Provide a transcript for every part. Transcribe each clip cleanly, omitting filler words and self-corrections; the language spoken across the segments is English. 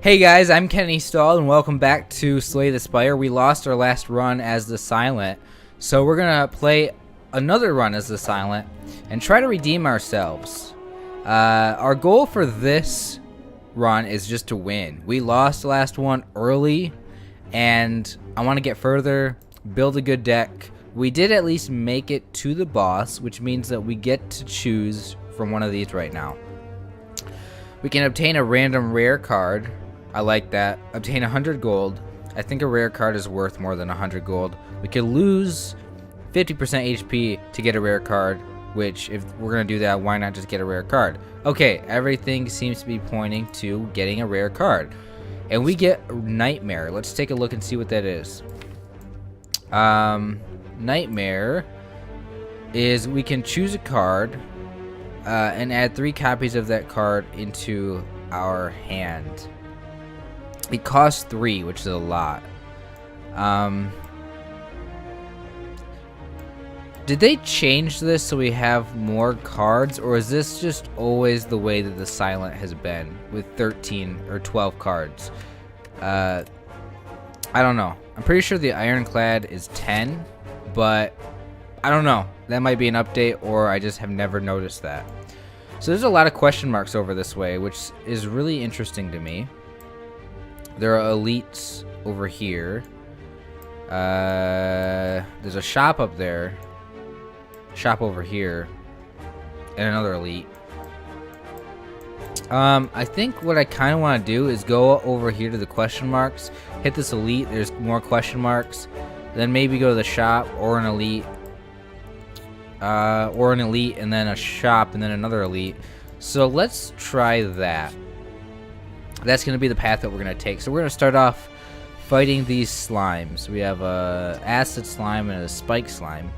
Hey guys, I'm Kenny Stahl and welcome back to Slay the Spire. We lost our last run as the Silent, so we're gonna play another run as the Silent and try to redeem ourselves. Our goal for this run is just to win. We lost the last one early and I want to get further, build a good deck. We did at least make it to the boss, which means that we get to choose from one of these right now. We can obtain a random rare card. I like that. Obtain 100 gold. I think a rare card is worth more than 100 gold. We could lose 50% HP to get a rare card, which if we're going to do that, why not just get a rare card? Okay, everything seems to be pointing to getting a rare card. And we get Nightmare. Let's take a look and see what that is. Nightmare is we can choose a card and add 3 copies of that card into our hand. It costs 3, which is a lot. Did they change this so we have more cards, or is this just always the way that the Silent has been with 13 or 12 cards? I don't know. I'm pretty sure the Ironclad is 10, but I don't know. That might be an update, or I just have never noticed that. So there's a lot of question marks over this way, which is really interesting to me. There are elites over here. There's a shop up there. Shop over here. And another elite. I think what I kind of want to do is go over here to the question marks. Hit this elite. There's more question marks. Then maybe go to the shop or an elite. Or an elite and then a shop and then another elite. So let's try that. That's going to be the path that we're going to take. So we're going to start off fighting these slimes. We have a acid slime and a spike slime.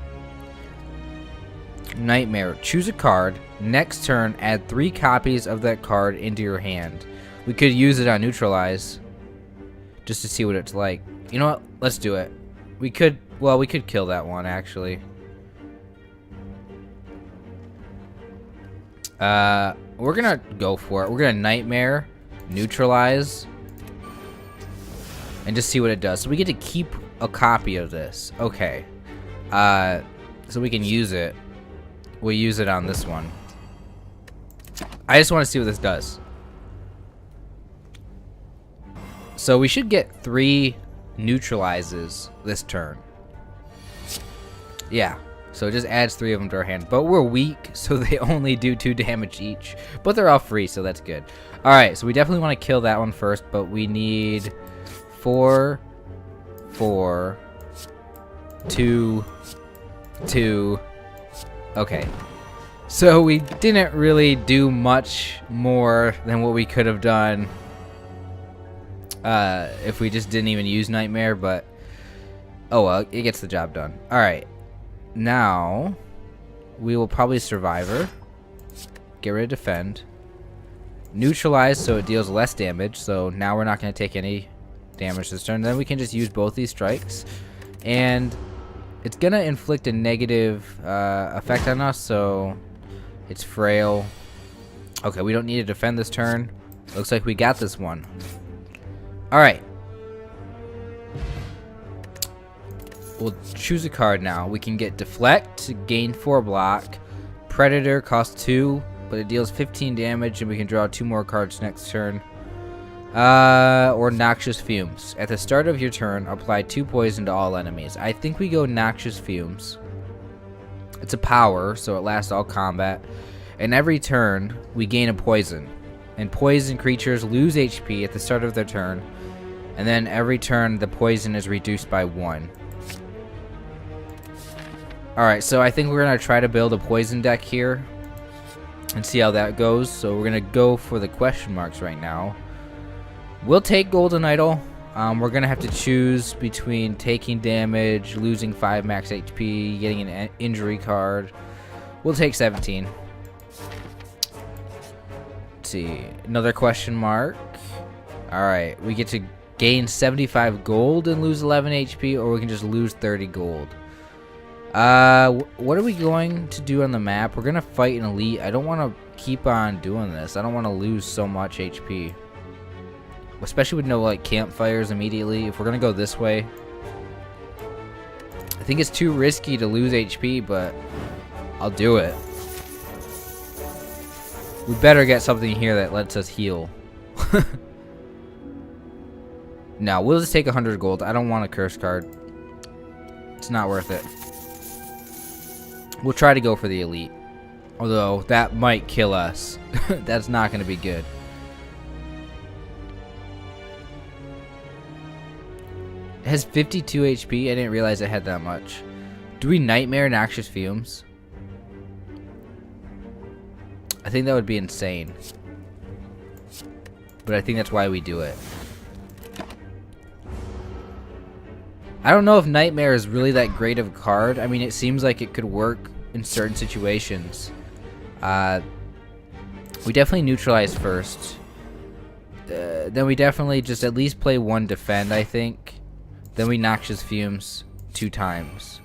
Nightmare. Choose a card. Next turn, add 3 copies of that card into your hand. We could use it on neutralize just to see what it's like. You know what? Let's do it. We could kill that one actually. We're going to go for it. We're going to Nightmare, neutralize, and just see what it does. So we get to keep a copy of this. Okay. So we can use it. We'll use it on this one. I just want to see what this does. So we should get 3 neutralizes this turn. Yeah. So it just adds 3 of them to our hand. But we're weak, so they only do 2 damage each. But they're all free, so that's good. Alright, so we definitely want to kill that one first, but we need 4, 4, 2, 2. Okay. So we didn't really do much more than what we could have done if we just didn't even use Nightmare, but oh well, it gets the job done. Alright. Now, we will probably Survivor. Get rid of Defend. Neutralize so it deals less damage. So now we're not going to take any damage this turn. Then we can just use both these strikes. And it's going to inflict a negative effect on us. So it's frail. Okay, we don't need to defend this turn. Looks like we got this one. Alright. We'll choose a card now. We can get Deflect to gain 4 block. Predator costs 2, but it deals 15 damage, and we can draw 2 more cards next turn. Or Noxious Fumes. At the start of your turn, apply 2 poison to all enemies. I think we go Noxious Fumes. It's a power, so it lasts all combat. And every turn, we gain a poison. And poison creatures lose HP at the start of their turn. And then every turn, the poison is reduced by 1. Alright, so I think we're going to try to build a poison deck here and see how that goes. So we're going to go for the question marks right now. We'll take Golden Idol. We're going to have to choose between taking damage, losing 5 max HP, getting an injury card. We'll take 17. Let's see. Another question mark. Alright, we get to gain 75 gold and lose 11 HP, or we can just lose 30 gold. What are we going to do on the map? We're going to fight an elite. I don't want to keep on doing this. I don't want to lose so much HP. especially with no like campfires immediately. If we're gonna go this way, I think it's too risky to lose HP, but I'll do it. We better get something here that lets us heal. No, we'll just take 100 gold. I don't want a curse card. It's not worth it. We'll try to go for the elite. Although, that might kill us. That's not going to be good. It has 52 HP. I didn't realize it had that much. Do we Nightmare Noxious Fumes? I think that would be insane. But I think that's why we do it. I don't know if Nightmare is really that great of a card. I mean, it seems like it could work in certain situations. We definitely neutralize first. Then we definitely just at least play one defend, I think. Then we Noxious Fumes 2 times.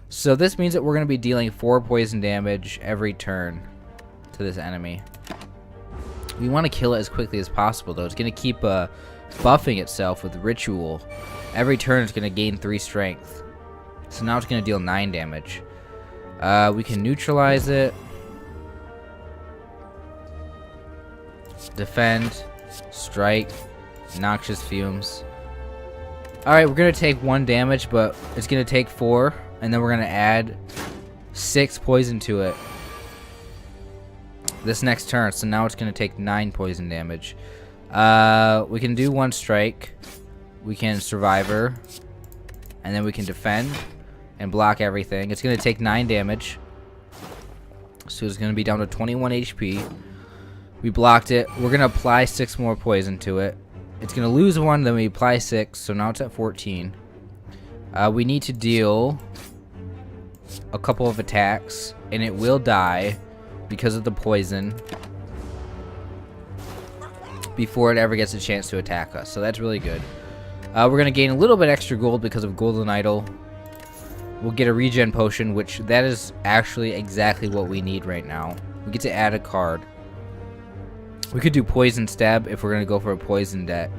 So this means that we're going to be dealing 4 poison damage every turn to this enemy. We want to kill it as quickly as possible, though. It's going to keep buffing itself with Ritual. Every turn it's going to gain 3 strength. So now it's going to deal 9 damage. We can neutralize it. Defend. Strike. Noxious Fumes. Alright, we're going to take 1 damage, but it's going to take 4. And then we're going to add 6 poison to it this next turn. So now it's going to take 9 poison damage. We can do 1 strike. We can Survivor. And then we can defend and block everything. It's going to take 9 damage. So it's going to be down to 21 HP. We blocked it. We're going to apply 6 more poison to it. It's going to lose 1, then we apply 6. So now it's at 14. We need to deal a couple of attacks. And it will die because of the poison before it ever gets a chance to attack us. So that's really good. We're going to gain a little bit extra gold because of Golden Idol. We'll get a regen potion, which that is actually exactly what we need right now. We get to add a card. We could do Poison Stab if we're going to go for a poison deck.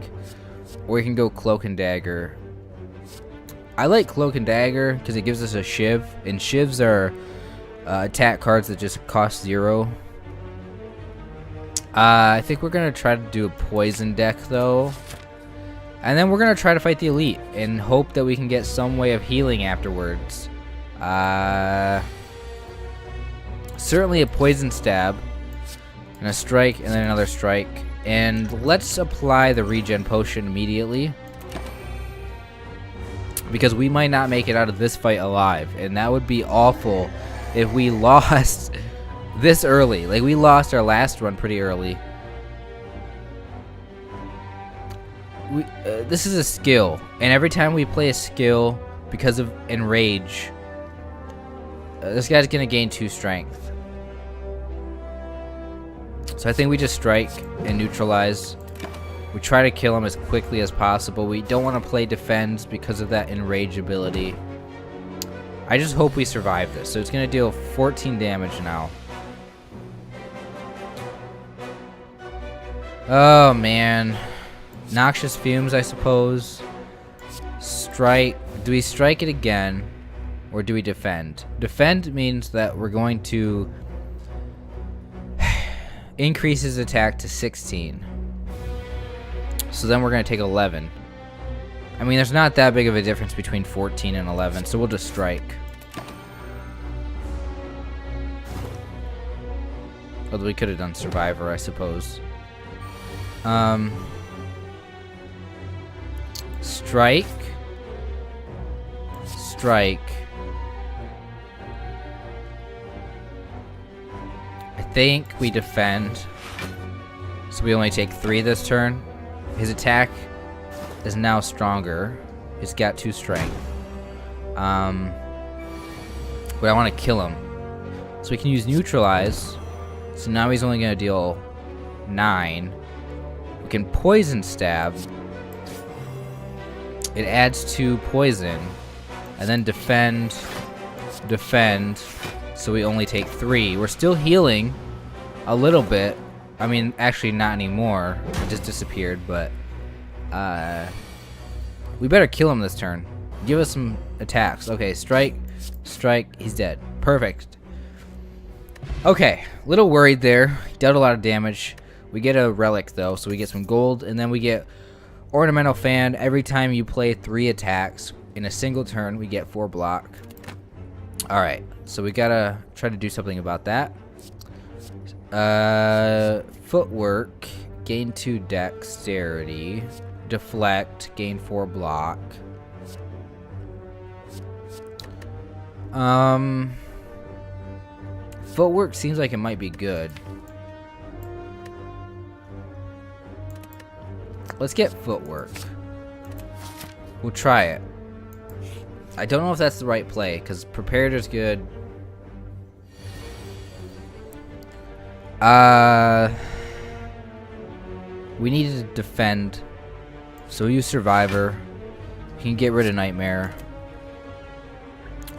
Or we can go Cloak and Dagger. I like Cloak and Dagger because it gives us a Shiv. And Shivs are attack cards that just cost 0. I think we're going to try to do a poison deck though. And then we're going to try to fight the elite and hope that we can get some way of healing afterwards. Certainly a poison stab. And a strike, and then another strike. And let's apply the regen potion immediately. Because we might not make it out of this fight alive. And that would be awful if we lost this early. Like, we lost our last run pretty early. This is a skill. And every time we play a skill, because of Enrage, this guy's going to gain 2 strength. So I think we just strike and neutralize. We try to kill him as quickly as possible. We don't want to play defense because of that Enrage ability. I just hope we survive this. So it's going to deal 14 damage now. Oh, man. Noxious Fumes, I suppose. Strike. Do we strike it again? Or do we defend? Defend means that we're going to increase his attack to 16. So then we're going to take 11. I mean, there's not that big of a difference between 14 and 11, so we'll just strike. Although we could have done Survivor, I suppose. Strike. Strike. I think we defend. So we only take 3 this turn. His attack is now stronger. He's got 2 strength. But I want to kill him. So we can use Neutralize. So now he's only going to deal 9. We can Poison Stab. It adds 2 poison. And then defend. Defend. So we only take 3. We're still healing a little bit. I mean, actually not anymore. It just disappeared, but We better kill him this turn. Give us some attacks. Okay, strike, strike. He's dead. Perfect. Okay, little worried there. Dealt a lot of damage. We get a relic though, so we get some gold, and then we get ornamental fan. Every time you play 3 attacks in a single turn, we get 4 block. All right, so we gotta try to do something about that. Footwork, gain 2 dexterity. Deflect, gain 4 block. Footwork seems like it might be good. Let's get footwork. We'll try it. I don't know if that's the right play, because prepared is good. We need to defend. So we use Survivor. We can get rid of Nightmare.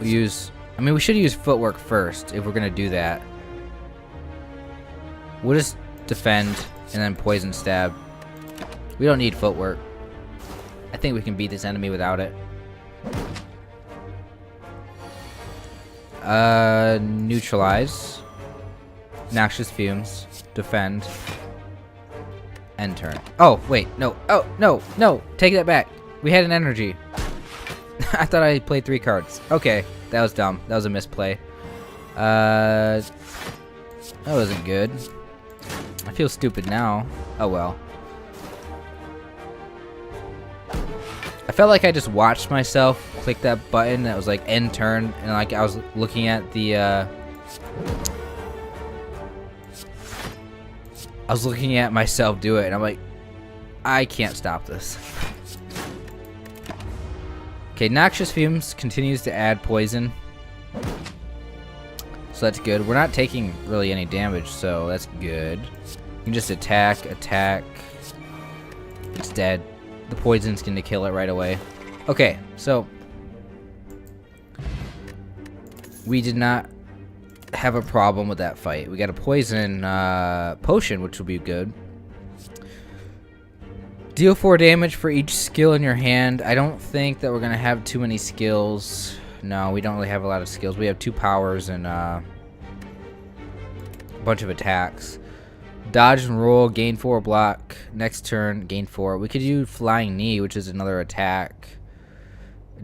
We use... I mean, we should use Footwork first, if we're going to do that. We'll just defend, and then Poison Stab. We don't need Footwork. I think we can beat this enemy without it. Neutralize. Noxious Fumes. Defend. End turn. Oh, wait. No. Oh, no. No. Take that back. We had an energy. I thought I played 3 cards. Okay. That was dumb. That was a misplay. That wasn't good. I feel stupid now. Oh, well. I felt like I just watched myself click that button that was like end turn, and like I was looking at the I was looking at myself do it, and I'm like, I can't stop this. Okay, Noxious Fumes continues to add poison, so that's good. We're not taking really any damage, so that's good. You can just attack. It's dead. The poison's gonna kill it right away. Okay, so we did not have a problem with that fight. We got a poison potion, which will be good. Deal 4 damage for each skill in your hand. I don't think that we're gonna have too many skills. No, we don't really have a lot of skills. We have 2 powers and a bunch of attacks. Dodge and roll, gain 4 block. Next turn, gain 4. We could do Flying Knee, which is another attack.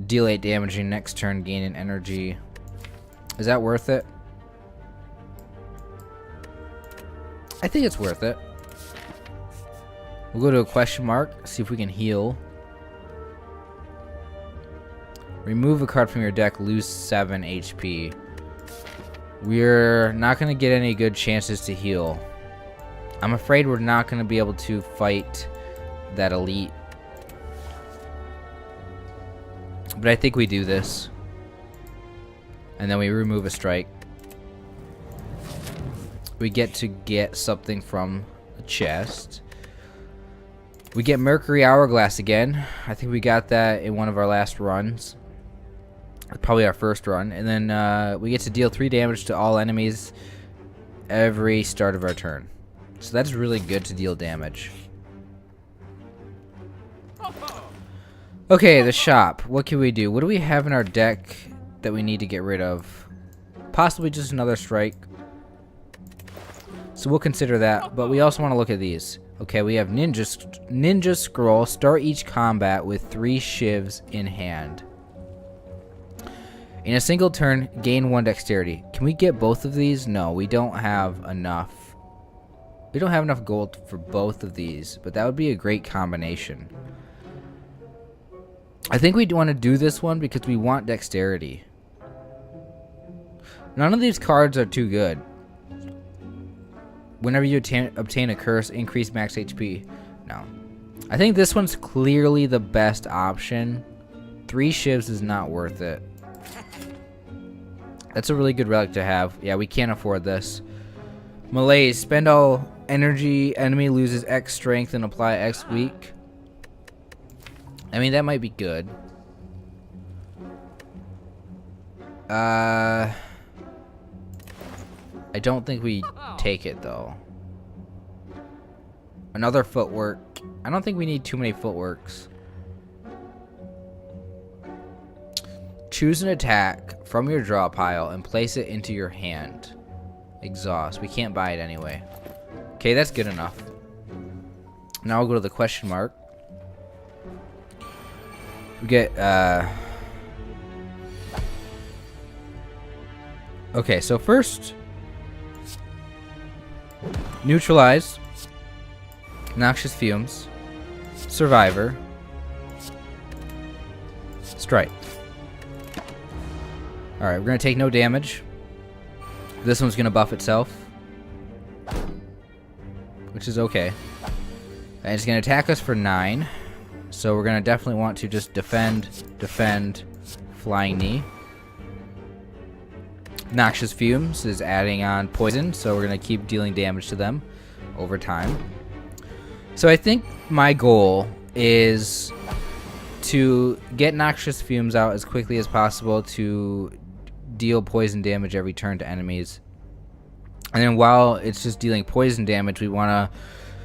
Deal 8 damage in next turn, gain an energy. Is that worth it? I think it's worth it. We'll go to a question mark, see if we can heal. Remove a card from your deck, lose 7 HP. We're not going to get any good chances to heal. I'm afraid we're not going to be able to fight that elite. But I think we do this. And then we remove a strike. We get to get something from the chest. We get Mercury Hourglass again. I think we got that in one of our last runs. Probably our first run. And then we get to deal 3 damage to all enemies every start of our turn. So that's really good to deal damage. Okay, the shop. What can we do? What do we have in our deck that we need to get rid of? Possibly just another strike. So we'll consider that. But we also want to look at these. Okay, we have Ninja Scroll. Start each combat with 3 shivs in hand. In a single turn, gain 1 dexterity. Can we get both of these? No, we don't have enough. We don't have enough gold for both of these, but that would be a great combination. I think we want to do this one because we want dexterity. None of these cards are too good. Whenever you obtain a curse, increase max HP. No. I think this one's clearly the best option. 3 shivs is not worth it. That's a really good relic to have. Yeah, we can't afford this. Malaise. Spend all energy. Enemy loses X strength and apply X weak. I mean, that might be good. I don't think we take it, though. Another footwork. I don't think we need too many footworks. Choose an attack from your draw pile and place it into your hand. Exhaust. We can't buy it anyway. Okay, that's good enough. Now we'll go to the question mark. We get, okay, so first, neutralize, noxious fumes, survivor, strike. Alright, we're going to take no damage. This one's going to buff itself, which is okay. And it's going to attack us for 9. So we're going to definitely want to just defend, flying knee. Noxious fumes is adding on poison, so we're going to keep dealing damage to them over time. So I think my goal is to get noxious fumes out as quickly as possible to deal poison damage every turn to enemies. And then while it's just dealing poison damage, we want to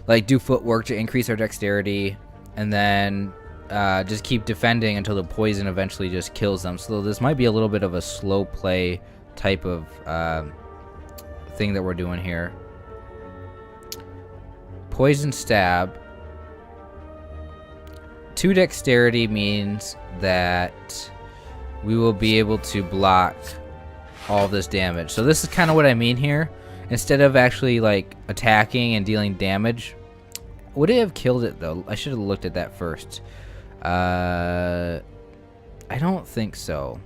like do footwork to increase our dexterity, and then just keep defending until the poison eventually just kills them. So this might be a little bit of a slow play type of thing that we're doing here. Poison stab. 2 dexterity means that we will be able to block all this damage. So this is kind of what I mean here. Instead of actually like attacking and dealing damage, would it have killed it though? I should have looked at that first. I don't think so.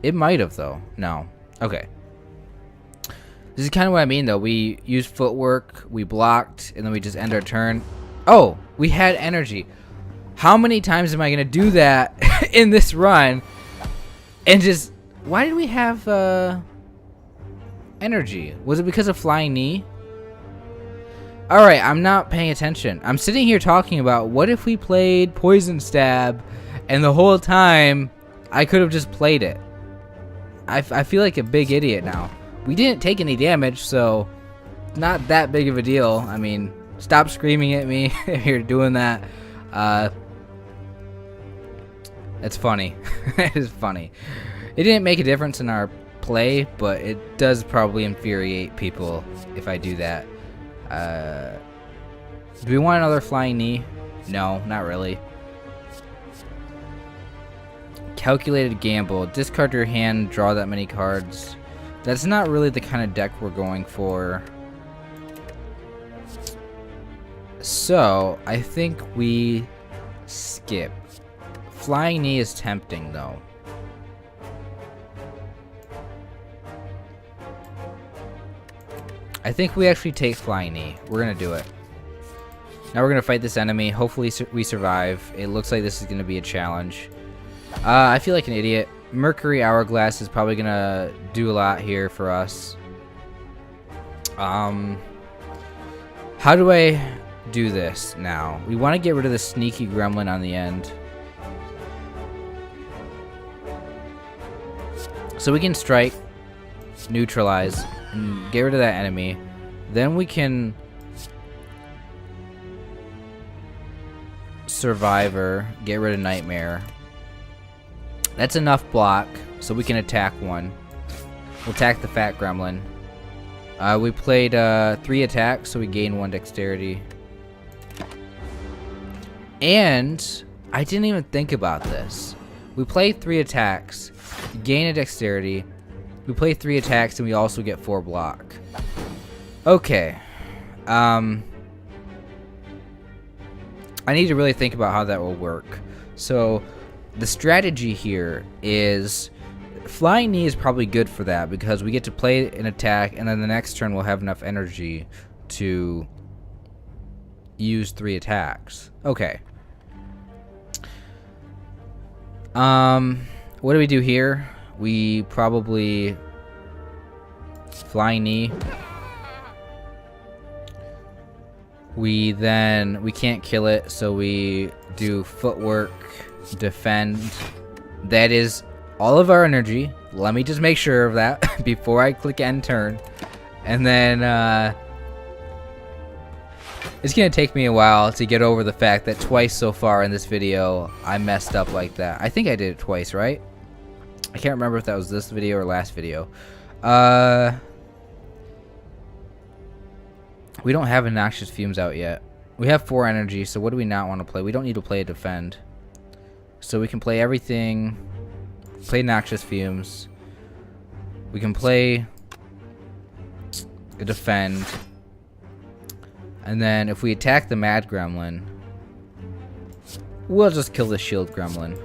It might have though. No. Okay. This is kind of what I mean though. We used footwork, we blocked, and then we just end our turn. Oh, we had energy. How many times am I gonna do that in this run? And just, why did we have energy? Was it because of flying knee? Alright, I'm not paying attention. I'm sitting here talking about what if we played poison stab and the whole time I could have just played it. I feel like a big idiot now. We didn't take any damage, so not that big of a deal. I mean, stop screaming at me if you're doing that. It's funny. It is funny. It didn't make a difference in our play, but it does probably infuriate people if I do that. Do we want another flying knee? No, not really. Calculated gamble. Discard your hand, draw that many cards. That's not really the kind of deck we're going for. So, I think we skip. Flying knee is tempting, though. I think we actually take flying knee. We're going to do it. Now we're going to fight this enemy. Hopefully we survive. It looks like this is going to be a challenge. I feel like an idiot. Mercury Hourglass is probably going to do a lot here for us. How do I do this now? We want to get rid of the sneaky gremlin on the end. So we can strike, neutralize, and get rid of that enemy. Then we can survivor, get rid of nightmare. That's enough block, so we can attack one. We'll attack the fat gremlin. We played 3 attacks, so we gain 1 dexterity. And I didn't even think about this. We play 3 attacks, gain a dexterity. We play 3 attacks, and we also get 4 block. Okay. I need to really think about how that will work. So the strategy here is flying knee is probably good for that because we get to play an attack, and then the next turn we'll have enough energy to use 3 attacks. Okay. What do we do here? We probably flying knee. We can't kill it, so we do footwork, defend. That is all of our energy. Let me just make sure of that before I click end turn. And then It's gonna take me a while to get over the fact that twice so far in this video I messed up like that. I think I did it twice, right? I can't remember if that was this video or last video. We don't have Noxious Fumes out yet. We have 4 energy, so what do we not want to play? We don't need to play a defend. So we can play everything. Play Noxious Fumes. We can play a defend. And then if we attack the Mad Gremlin, we'll just kill the Shield Gremlin.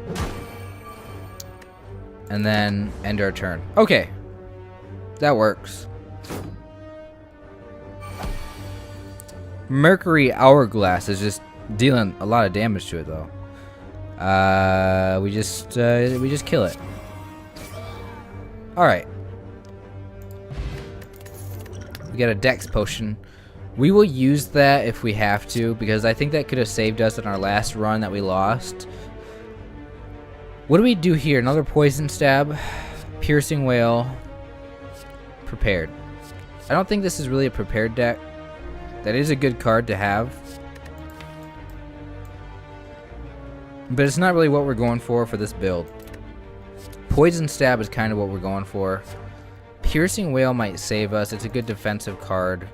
And then end our turn. Okay. That works. Mercury Hourglass is just dealing a lot of damage to it, though. We just kill it. All right. We got a Dex potion. We will use that if we have to, because I think that could have saved us in our last run that we lost. What do we do here? Another Poison Stab, Piercing Wail, Prepared. I don't think this is really a prepared deck. That is a good card to have, but it's not really what we're going for this build. Poison Stab is kind of what we're going for. Piercing Wail might save us. It's a good defensive card.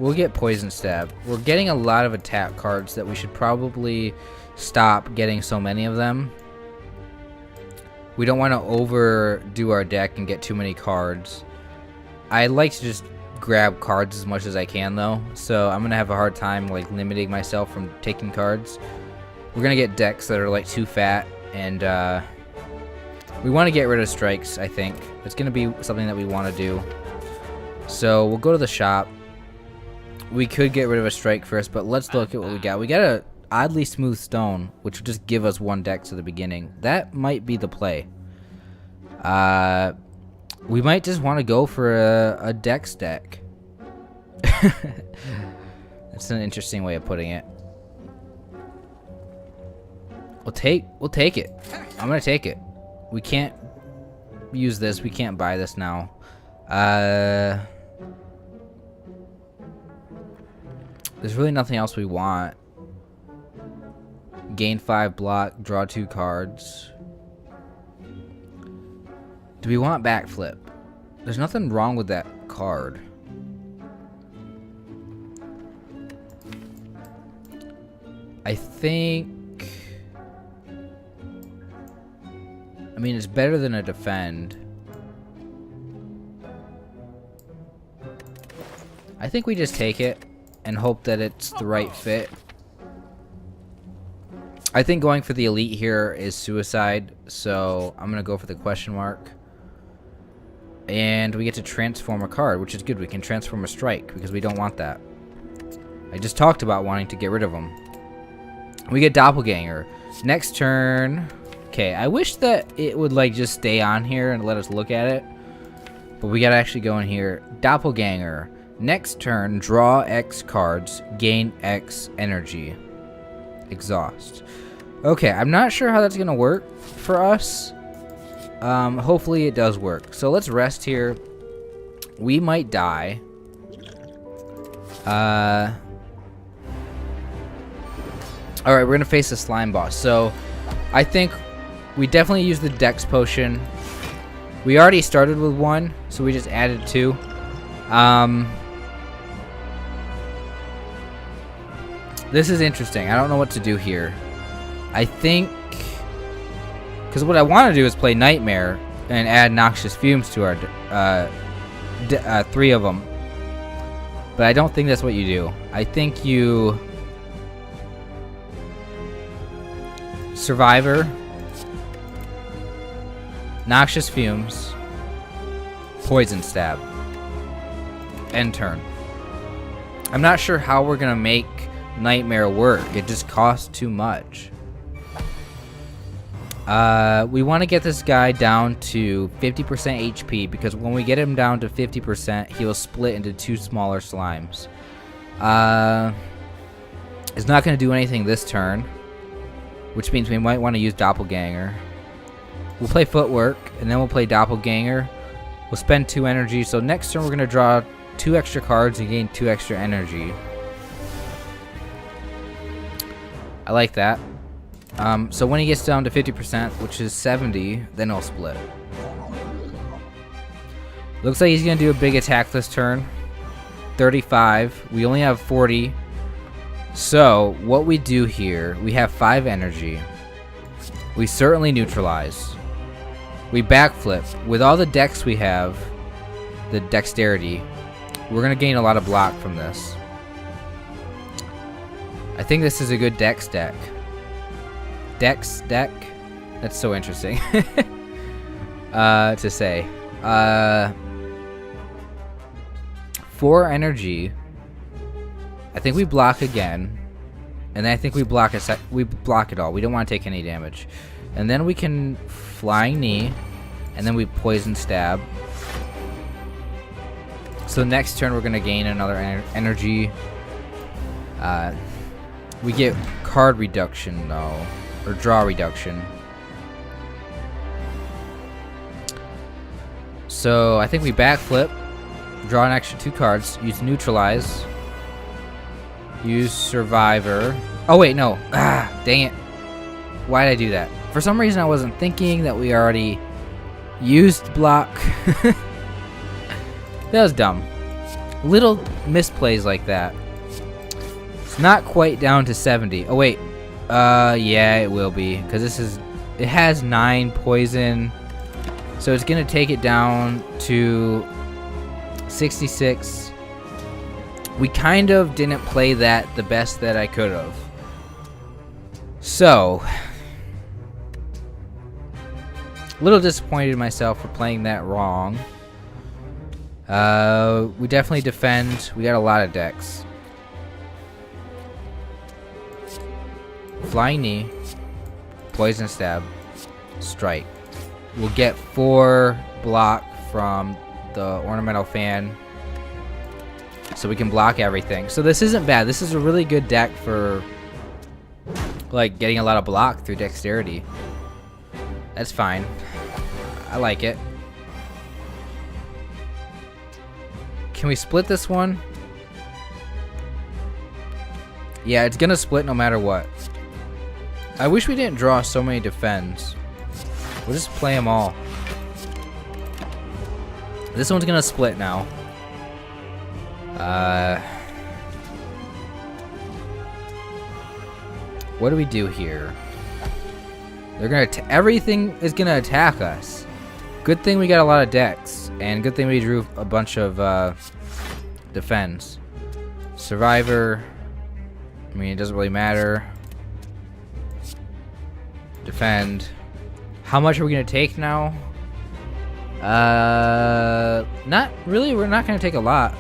We'll get Poison Stab. We're getting a lot of attack cards that we should probably stop getting so many of them. We don't want to overdo our deck and get too many cards. I like to just grab cards as much as I can, though, so I'm gonna have a hard time like limiting myself from taking cards. We're gonna get decks that are like too fat, and we want to get rid of strikes. I think it's gonna be something that we want to do. So we'll go to the shop. We could get rid of a strike first, but let's look at what we got. We got a oddly smooth stone, which will just give us 1 dex at the beginning. That might be the play. We might just want to go for a dex deck. That's an interesting way of putting it. We'll take it. I'm gonna take it. We can't use this. We can't buy this now. There's really nothing else we want. Gain 5 block, draw 2 cards. Do we want backflip? There's nothing wrong with that card. I think... I mean, it's better than a defend. I think we just take it and hope that it's the right fit. I think going for the elite here is suicide, so I'm gonna go for the question mark. And we get to transform a card, which is good. We can transform a strike because we don't want that. I just talked about wanting to get rid of them. We get Doppelganger. Next turn. Okay, I wish that it would like just stay on here and let us look at it. But we gotta actually go in here. Doppelganger. Next turn, draw X cards, gain X energy. Exhaust. Okay, I'm not sure how that's gonna work for us. Hopefully it does work. So let's rest here. We might die. Alright, we're gonna face the slime boss. So I think we definitely use the Dex potion. We already started with 1, so we just added 2. This is interesting. I don't know what to do here. I think... because what I want to do is play Nightmare and add Noxious Fumes to our 3 of them. But I don't think that's what you do. I think you... Survivor, Noxious Fumes, Poison Stab, end turn. I'm not sure how we're going to make Nightmare work. It just costs too much. We want to get this guy down to 50% HP, because when we get him down to 50%, he will split into 2 smaller slimes. It's not going to do anything this turn, which means we might want to use Doppelganger. We'll play Footwork, and then we'll play Doppelganger. We'll spend 2 energy. So next turn we're going to draw 2 extra cards and gain 2 extra energy. I like that. So when he gets down to 50%, which is 70, then he'll split. Looks like he's going to do a big attack this turn. 35. We only have 40. So what we do here, we have 5 energy. We certainly neutralize. We backflip. With all the dex we have, the dexterity, we're going to gain a lot of block from this. I think this is a good dex deck. Dex deck? That's so interesting to say. 4 energy. I think we block again. And then I think we block it all. We don't want to take any damage. And then we can flying knee. And then we poison stab. So next turn we're going to gain another energy. We get card reduction though. Or draw reduction. So I think we backflip. Draw an extra 2 cards. Use neutralize. Use survivor. Oh wait, no. Ah, dang it. Why did I do that? For some reason I wasn't thinking that we already used block. That was dumb. Little misplays like that. It's not quite down to 70. Oh wait. Yeah, it will be. Because it has 9 poison. So it's going to take it down to 66. We kind of didn't play that the best that I could have. So, a little disappointed in myself for playing that wrong. We definitely defend. We got a lot of decks. Flying knee, poison stab, strike. We'll get 4 block from the ornamental fan, so we can block everything. So this isn't bad. This is a really good deck for like getting a lot of block through dexterity. That's fine. I like it. Can we split this one? Yeah, it's gonna split no matter what. I wish we didn't draw so many defends. We'll just play them all. This one's gonna split now. What do we do here? They're gonna everything is gonna attack us. Good thing we got a lot of decks, and good thing we drew a bunch of defends. Survivor. I mean, it doesn't really matter. Defend. How much are we gonna take now? Not really. We're not gonna take a lot.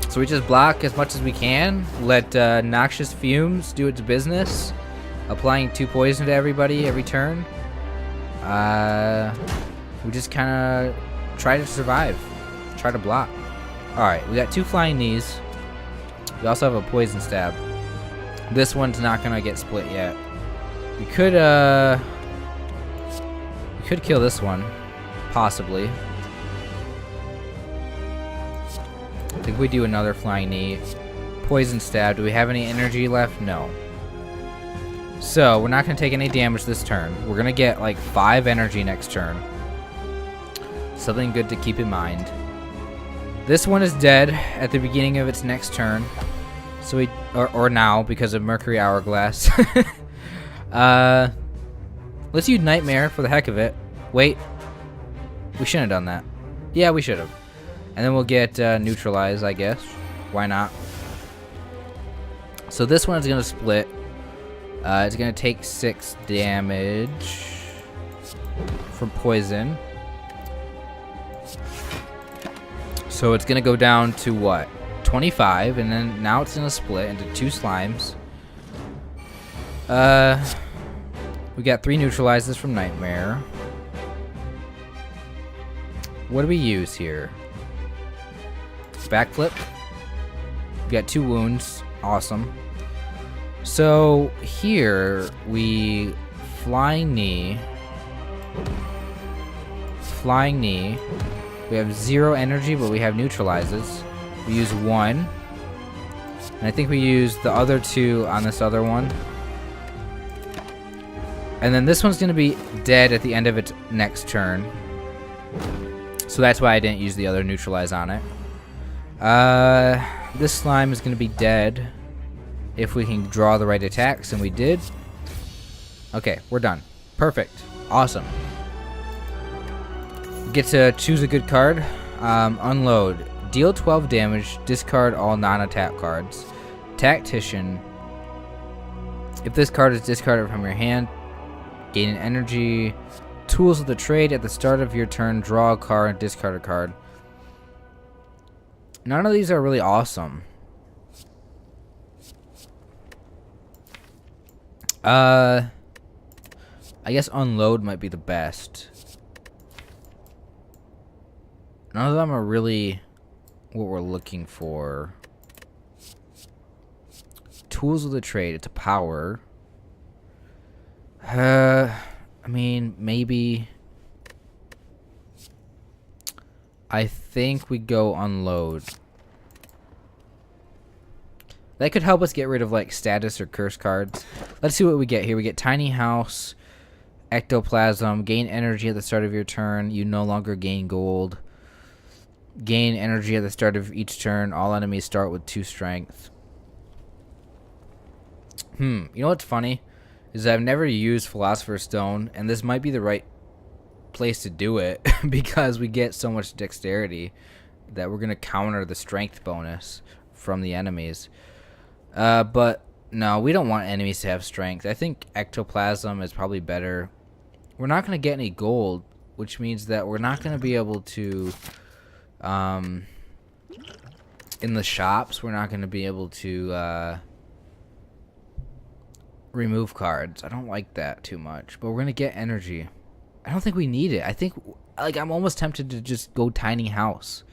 So we just block as much as we can. Let noxious fumes do its business, applying 2 poison to everybody every turn. We just kind of try to survive, try to block. All right, we got 2 flying knees. We also have a poison stab. This one's not gonna get split yet. We could kill this one, possibly. I think we do another flying knee. Poison stab. Do we have any energy left? No. So we're not gonna take any damage this turn. We're gonna get like 5 energy next turn. Something good to keep in mind. This one is dead at the beginning of its next turn. So we or now because of Mercury Hourglass. Let's use Nightmare for the heck of it. Wait. We shouldn't have done that. Yeah, we should have. And then we'll get Neutralize, I guess. Why not? So this one is going to split. It's going to take 6 damage from poison. So it's going to go down to what? 25. And then now it's going to split into 2 slimes. We got 3 neutralizes from Nightmare. What do we use here? Backflip. We got 2 wounds. Awesome. So here we flying knee. Flying knee. We have 0 energy, but we have neutralizes. We use 1. And I think we use the other 2 on this other one. And then this one's going to be dead at the end of its next turn. So that's why I didn't use the other neutralize on it. This slime is going to be dead if we can draw the right attacks, and we did. Okay, we're done. Perfect. Awesome. Get to choose a good card. Unload. Deal 12 damage. Discard all non-attack cards. Tactician. If this card is discarded from your hand, gain an energy. Tools of the trade. At the start of your turn, draw a card and discard a card. None of these are really awesome. I guess unload might be the best. None of them are really what we're looking for. Tools of the trade. It's a power. I mean, maybe. I think we go unload. That could help us get rid of like status or curse cards. Let's see what we get here. We get tiny house, ectoplasm, gain energy at the start of your turn. You no longer gain gold. Gain energy at the start of each turn. All enemies start with 2 strength. You know what's funny? Is I've never used Philosopher's Stone, and this might be the right place to do it because we get so much dexterity that we're going to counter the strength bonus from the enemies. But no, we don't want enemies to have strength. I think ectoplasm is probably better. We're not going to get any gold, which means that we're not going to be able to... in the shops, we're not going to be able to remove cards. I don't like that too much, but we're going to get energy. I don't think we need it. I think, like, I'm almost tempted to just go tiny house.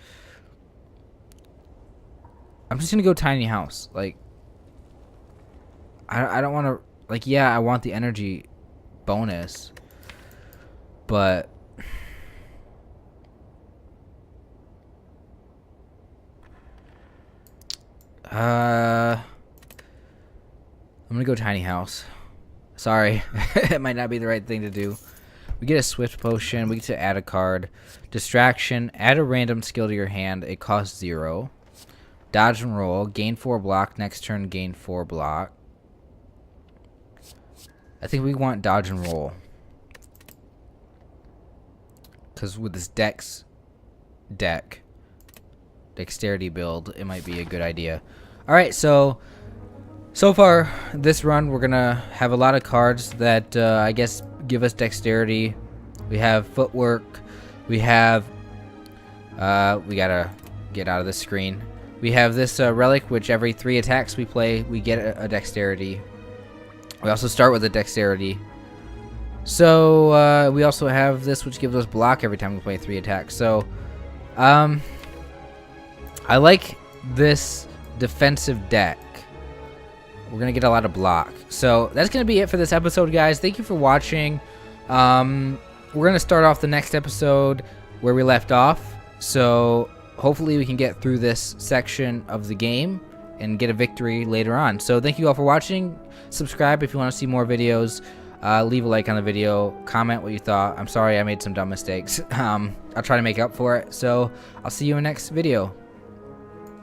I'm just going to go tiny house. Like, I don't want to, like, yeah, I want the energy bonus, but... I'm gonna go tiny house. Sorry, it might not be the right thing to do. We get a swift potion. We get to add a card. Distraction. Add a random skill to your hand. It costs 0. Dodge and roll. Gain 4 block. Next turn, gain 4 block. I think we want dodge and roll. Because with this dexterity build, it might be a good idea. Alright, so far this run we're gonna have a lot of cards that I guess give us dexterity. We have footwork. We have we gotta get out of the screen. We have this relic, which every 3 attacks we play we get a dexterity. We also start with a dexterity. So we also have this, which gives us block every time we play 3 attacks. So I like this defensive deck. We're gonna get a lot of block. So that's gonna be it for this episode, guys. Thank you for watching. We're gonna start off the next episode where we left off. So hopefully we can get through this section of the game and get a victory later on. So thank you all for watching. Subscribe if you want to see more videos. Leave a like on the video. Comment what you thought. I'm sorry I made some dumb mistakes. I'll try to make up for it. So I'll see you in the next video.